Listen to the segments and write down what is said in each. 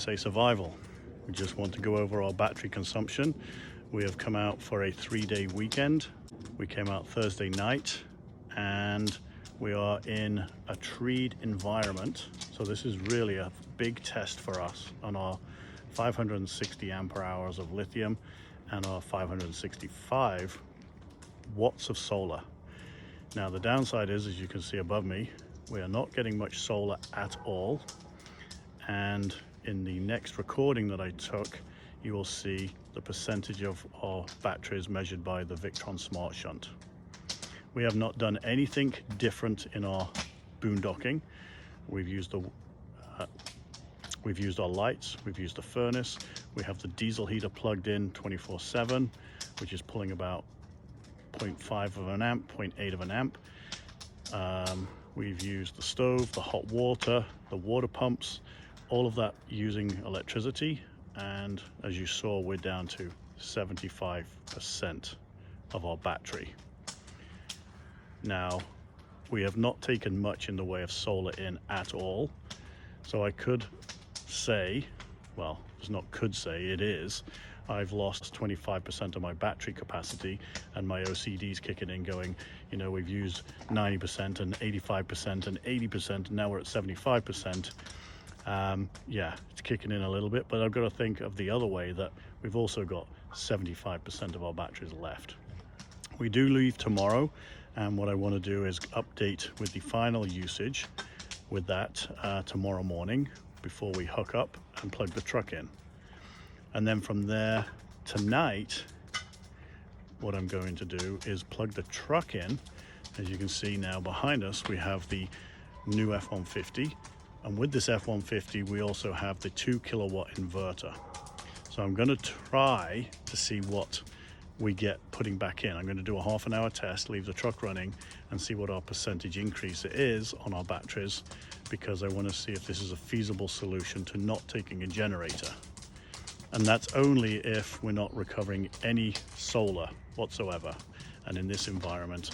say survival. We just want to go over our battery consumption. We have come out for a 3-day weekend. We came out Thursday night and we are in a treed environment. So this is really a big test for us on our 560 ampere hours of lithium and our 565 watts of solar. Now the downside is, as you can see above me, we are not getting much solar at all. And in the next recording that I took, you will see the percentage of our batteries measured by the Victron Smart Shunt. We have not done anything different in our boondocking. We've used our lights, we've used the furnace, we have the diesel heater plugged in 24/7, which is pulling about 0.5 of an amp, 0.8 of an amp. We've used the stove, the hot water, the water pumps, all of that using electricity. And as you saw, we're down to 75% of our battery. Now, we have not taken much in the way of solar in at all. So I could say, well, it's not could say, it is, I've lost 25% of my battery capacity, and my OCD's kicking in going, you know, we've used 90% and 85% and 80%, and now we're at 75%. Yeah, it's kicking in a little bit, but I've got to think of the other way, that we've also got 75% of our batteries left. We do leave tomorrow, and what I want to do is update with the final usage with that tomorrow morning before we hook up and plug the truck in. And then from there, tonight, what I'm going to do is plug the truck in. As you can see now behind us, we have the new F-150. And with this F-150, we also have the 2 kilowatt inverter. So I'm going to try to see what we get putting back in. I'm going to do a half-an-hour test, leave the truck running, and see what our percentage increase is on our batteries, because I want to see if this is a feasible solution to not taking a generator. And that's only if we're not recovering any solar whatsoever. And in this environment,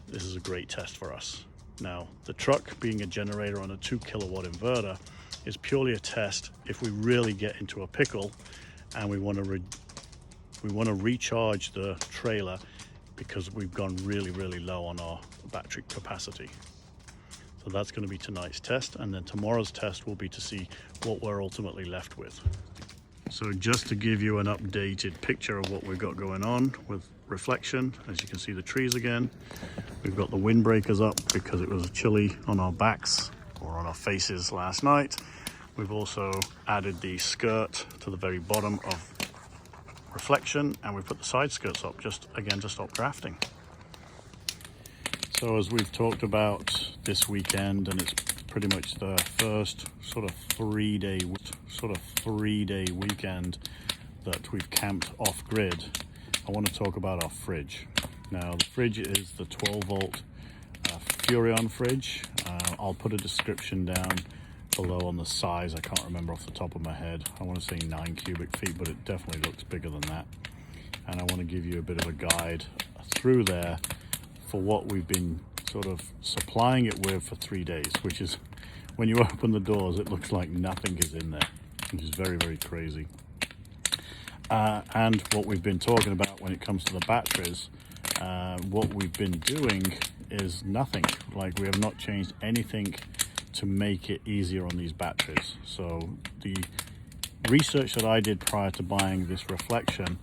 this is a great test for us. Now, the truck being a generator on a 2 kilowatt inverter is purely a test if we really get into a pickle and we want to recharge the trailer because we've gone really, really low on our battery capacity. So that's going to be tonight's test, and then tomorrow's test will be to see what we're ultimately left with. So just to give you an updated picture of what we've got going on with reflection, as you can see the trees again. We've got the windbreakers up because it was chilly on our backs or on our faces last night. We've also added the skirt to the very bottom of reflection, and we put the side skirts up just again to stop drafting. So as we've talked about this weekend, and it's pretty much the first sort of three-day weekend that we've camped off grid, I want to talk about our fridge. Now the fridge is the 12 volt Furion fridge. I'll put a description down below on the size. I can't remember off the top of my head. I want to say 9 cubic feet, but it definitely looks bigger than that. And I want to give you a bit of a guide through there for what we've been sort of supplying it with for 3 days, which is, when you open the doors, it looks like nothing is in there, which is very, very crazy. And what we've been talking about when it comes to the batteries, what we've been doing is nothing. Like, we have not changed anything to make it easier on these batteries. So the research that I did prior to buying this reflection,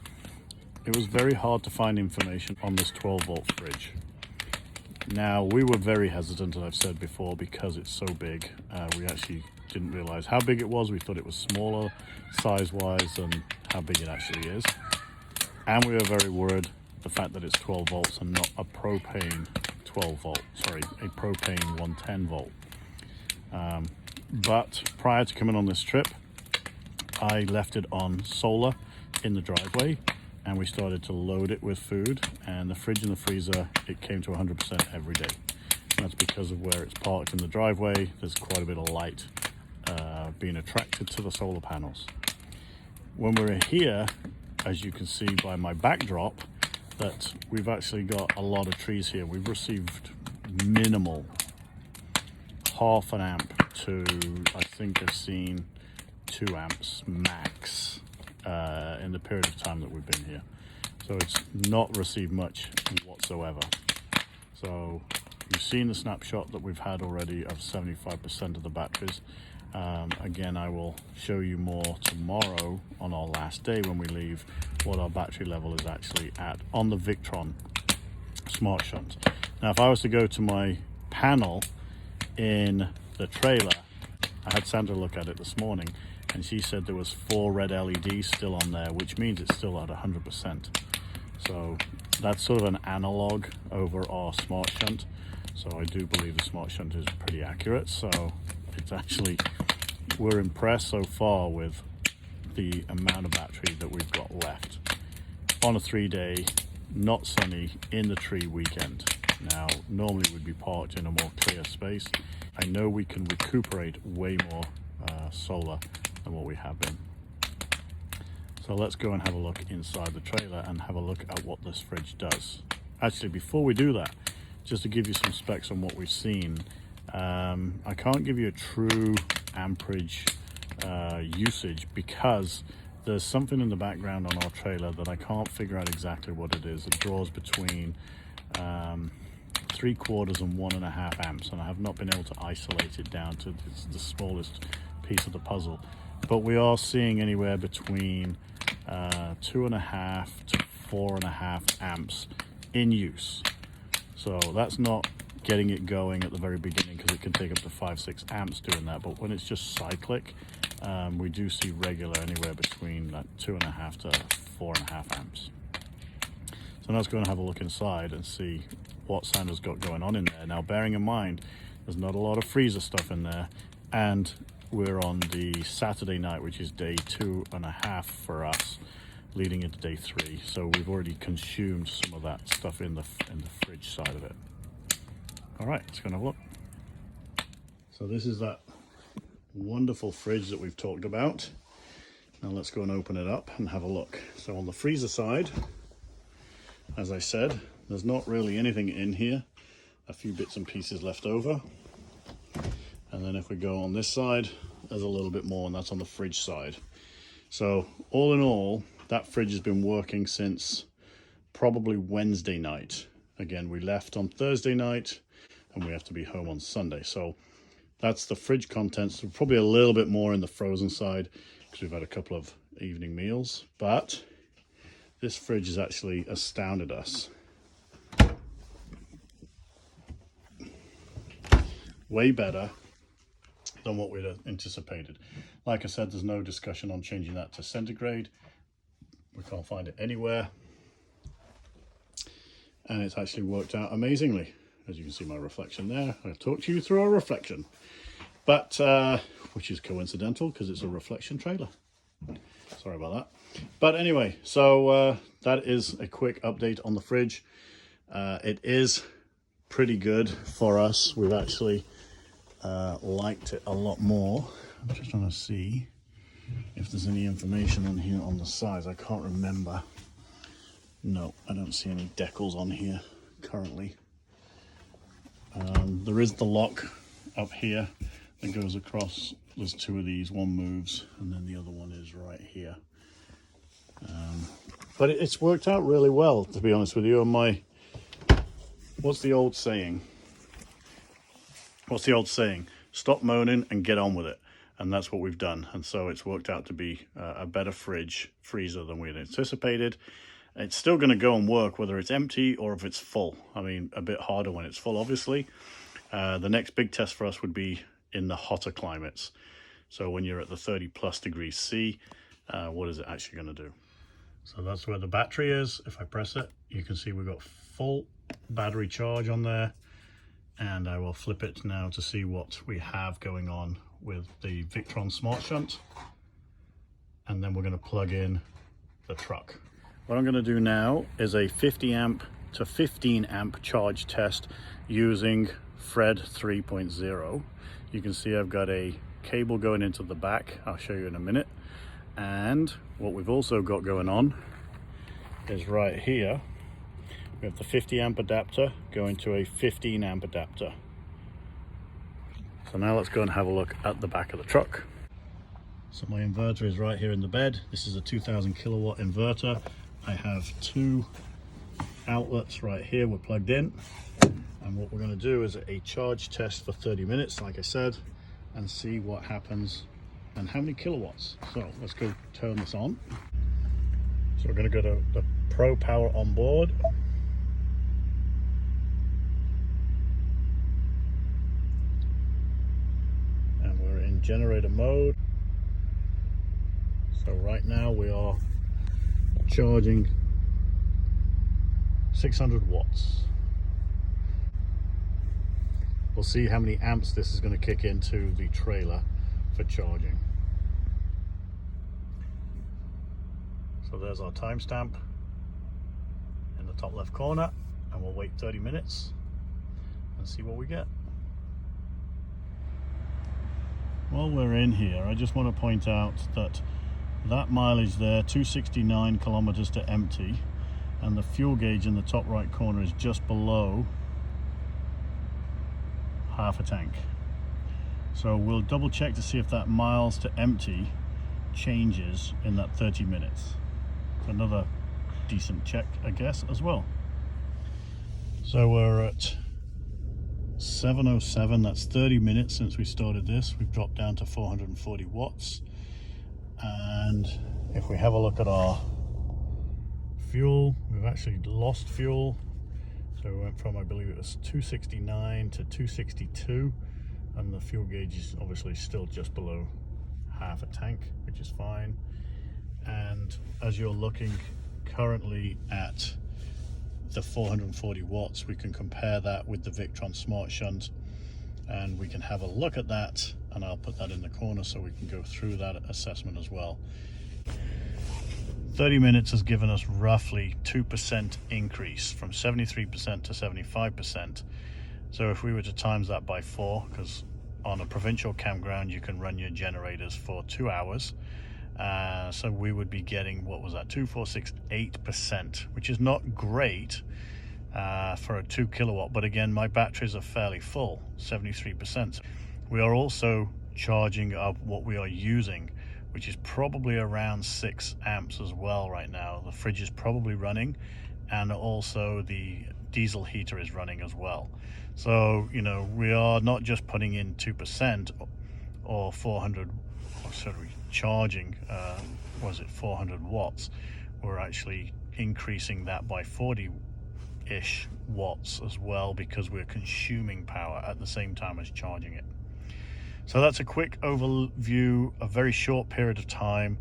it was very hard to find information on this 12 volt fridge. Now, we were very hesitant, as I've said before, because it's so big. We actually didn't realize how big it was. We thought it was smaller size-wise than how big it actually is. And we were very worried the fact that it's 12 volts and not a propane 12 volt, sorry, a propane 110 volt. But prior to coming on this trip, I left it on solar in the driveway, and we started to load it with food, and the fridge and the freezer, it came to 100% every day. And that's because of where it's parked in the driveway. There's quite a bit of light being attracted to the solar panels. When we're here, as you can see by my backdrop, that we've actually got a lot of trees here. We've received minimal, half an amp to, I think I've seen 2 amps max in the period of time that we've been here. So it's not received much whatsoever. So you've seen the snapshot that we've had already of 75% of the batteries. Again, I will show you more tomorrow on our last day when we leave what our battery level is actually at on the Victron Smart Shunt. Now, if I was to go to my panel in the trailer, I had Sandra look at it this morning, and she said there was 4 red LEDs still on there, which means it's still at 100%. So that's sort of an analog over our Smart Shunt. So I do believe the Smart Shunt is pretty accurate. So it's actually, we're impressed so far with the amount of battery that we've got left on a 3-day, not sunny, in the tree weekend. Now, normally we'd be parked in a more clear space. I know we can recuperate way more solar than what we have been. So let's go and have a look inside the trailer and have a look at what this fridge does. Actually, before we do that, just to give you some specs on what we've seen, I can't give you a true amperage usage because there's something in the background on our trailer that I can't figure out exactly what it is. It draws between 3/4 and 1.5 amps, and I have not been able to isolate it down to the smallest piece of the puzzle. But we are seeing anywhere between 2.5 to 4.5 amps in use. So that's not getting it going at the very beginning, because it can take up to 5-6 amps doing that. But when it's just cyclic, we do see regular anywhere between 2.5 to 4.5 amps. So now let's go and have a look inside and see what Sandra's got going on in there. Now, bearing in mind, there's not a lot of freezer stuff in there, and we're on the Saturday night, which is day 2.5 for us, leading into day 3. So we've already consumed some of that stuff in the fridge side of it. All right, let's go and have a look. So this is that wonderful fridge that we've talked about. Now let's go and open it up and have a look. So on the freezer side, as I said, there's not really anything in here. A few bits and pieces left over. And then if we go on this side, there's a little bit more, and that's on the fridge side. So all in all, that fridge has been working since probably Wednesday night. Again, we left on Thursday night and we have to be home on Sunday. So that's the fridge contents. Probably a little bit more in the frozen side because we've had a couple of evening meals, but this fridge has actually astounded us. Way better than what we'd anticipated. Like I said, there's no discussion on changing that to centigrade. We can't find it anywhere. And it's actually worked out amazingly. As you can see my reflection there. I talked to you through a reflection. But, which is coincidental because it's a reflection trailer. Sorry about that. But anyway, so that is a quick update on the fridge. It is pretty good for us. We've actually liked it a lot more. I'm just trying to see if there's any information on here on the sides. I can't remember. No, I don't see any decals on here currently. There is the lock up here that goes across. There's 2 of these. One moves and then the other one is right here. But it's worked out really well, to be honest with you. And what's the old saying? Stop moaning and get on with it. And that's what we've done. And so it's worked out to be a better freezer than we had anticipated. It's still going to go and work whether it's empty or if it's full. I mean, a bit harder when it's full, obviously. The next big test for us would be in the hotter climates. So when you're at the 30+ degrees C, what is it actually going to do? So that's where the battery is. If I press it, you can see we've got full battery charge on there. And I will flip it now to see what we have going on with the Victron Smart Shunt. And then we're going to plug in the truck. What I'm going to do now is a 50 amp to 15 amp charge test using Fred 3.0. You can see I've got a cable going into the back. I'll show you in a minute. And what we've also got going on is right here. We have the 50 amp adapter going to a 15 amp adapter. So now let's go and have a look at the back of the truck. So my inverter is right here in the bed. This is a 2000 kilowatt inverter. I have two outlets right here, we're plugged in. And what we're going to do is a charge test for 30 minutes, like I said, and see what happens and how many kilowatts. So let's go turn this on. So we're going to go to the Pro Power on board. And we're in generator mode. So right now we are charging 600 watts. We'll see how many amps this is going to kick into the trailer for charging. So there's our timestamp in the top left corner, and we'll wait 30 minutes and see what we get. While we're in here, I just want to point out that mileage there, 269 kilometers to empty, and the fuel gauge in the top right corner is just below half a tank. So we'll double check to see if that miles to empty changes in that 30 minutes. Another decent check, I guess, as well. So we're at 7:07, that's 30 minutes since we started this. We've dropped down to 440 watts. And if we have a look at our fuel, we've actually lost fuel. So we went from, I believe it was 269 to 262, and the fuel gauge is obviously still just below half a tank, which is fine. And as you're looking currently at the 440 watts, we can compare that with the Victron Smart Shunt, and we can have a look at that, and I'll put that in the corner so we can go through that assessment as well. 30 minutes has given us roughly 2% increase from 73% to 75%. So if we were to times that by 4, because on a provincial campground you can run your generators for 2 hours, so we would be getting, what was that, 2,468%, which is not great for a 2 kilowatt, but again, my batteries are fairly full, 73%. We are also charging up what we are using, which is probably around 6 amps as well right now. The fridge is probably running, and also the diesel heater is running as well. So, you know, we are not just putting in 2% or 400, or sorry, charging, was it 400 watts? We're actually increasing that by 40-ish watts as well, because we're consuming power at the same time as charging it. So that's a quick overview, a very short period of time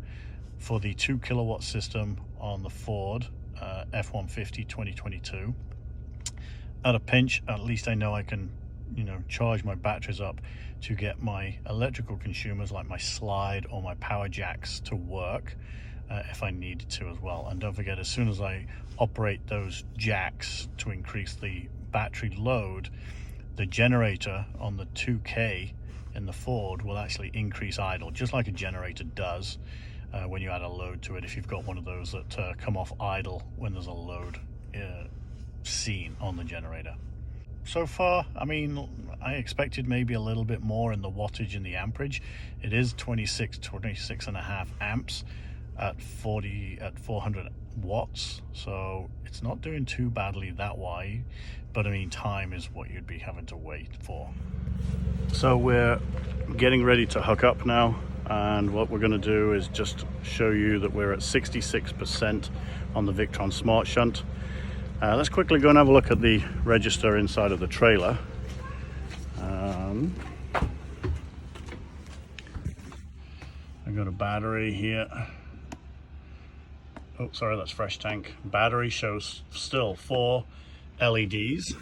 for the 2 kilowatt system on the Ford F-150 2022. At a pinch, at least I know I can, you know, charge my batteries up to get my electrical consumers like my slide or my power jacks to work if I needed to as well. And don't forget, as soon as I operate those jacks to increase the battery load, the generator on the 2K in the Ford will actually increase idle, just like a generator does when you add a load to it, if you've got one of those that come off idle when there's a load seen on the generator. So far, I mean, I expected maybe a little bit more in the wattage and the amperage. It is 26 and a half amps at 400 watts, so it's not doing too badly that way, but I mean, time is what you'd be having to wait for. So we're getting ready to hook up now, and what we're going to do is just show you that we're at 66% on the Victron Smart Shunt. Let's quickly go and have a look at the register inside of the trailer. I got a battery here. Oh, sorry, that's fresh tank. Battery shows still 4 LEDs.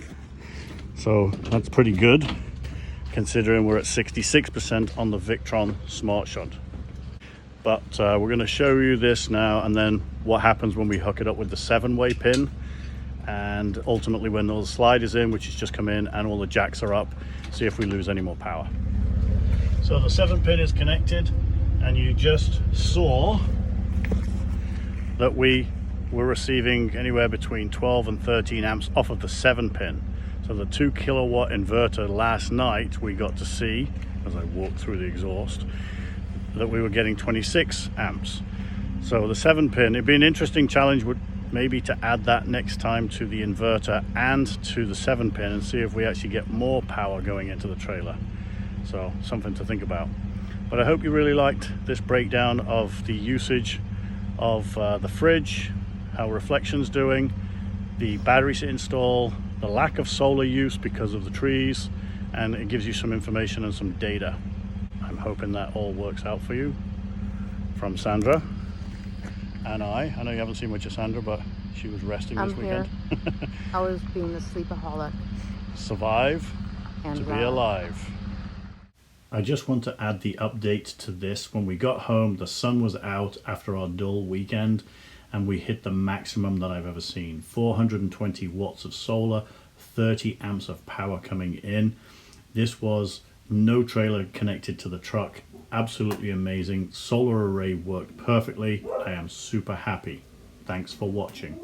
So that's pretty good, considering we're at 66% on the Victron Smart Shunt. But we're going to show you this now, and then what happens when we hook it up with the 7-way pin, and ultimately when all the slide is in, which has just come in, and all the jacks are up, see if we lose any more power. So the 7-pin is connected, and you just saw that we were receiving anywhere between 12 and 13 amps off of the 7-pin. So the 2 kilowatt inverter last night, we got to see, as I walked through the exhaust, that we were getting 26 amps. So the 7-pin, it'd be an interesting challenge would maybe to add that next time to the inverter and to the 7-pin and see if we actually get more power going into the trailer. So something to think about. But I hope you really liked this breakdown of the usage of the fridge, how reflection's doing, the batteries to install, the lack of solar use because of the trees, and it gives you some information and some data. I'm hoping that all works out for you. From Sandra and I know you haven't seen much of Sandra, but she was resting this weekend. Here. I was being a sleepaholic. Survive and to be alive. I just want to add the update to this. When we got home, the sun was out after our dull weekend, and we hit the maximum that I've ever seen. 420 watts of solar, 30 amps of power coming in. This was no trailer connected to the truck. Absolutely amazing. Solar array worked perfectly. I am super happy. Thanks for watching.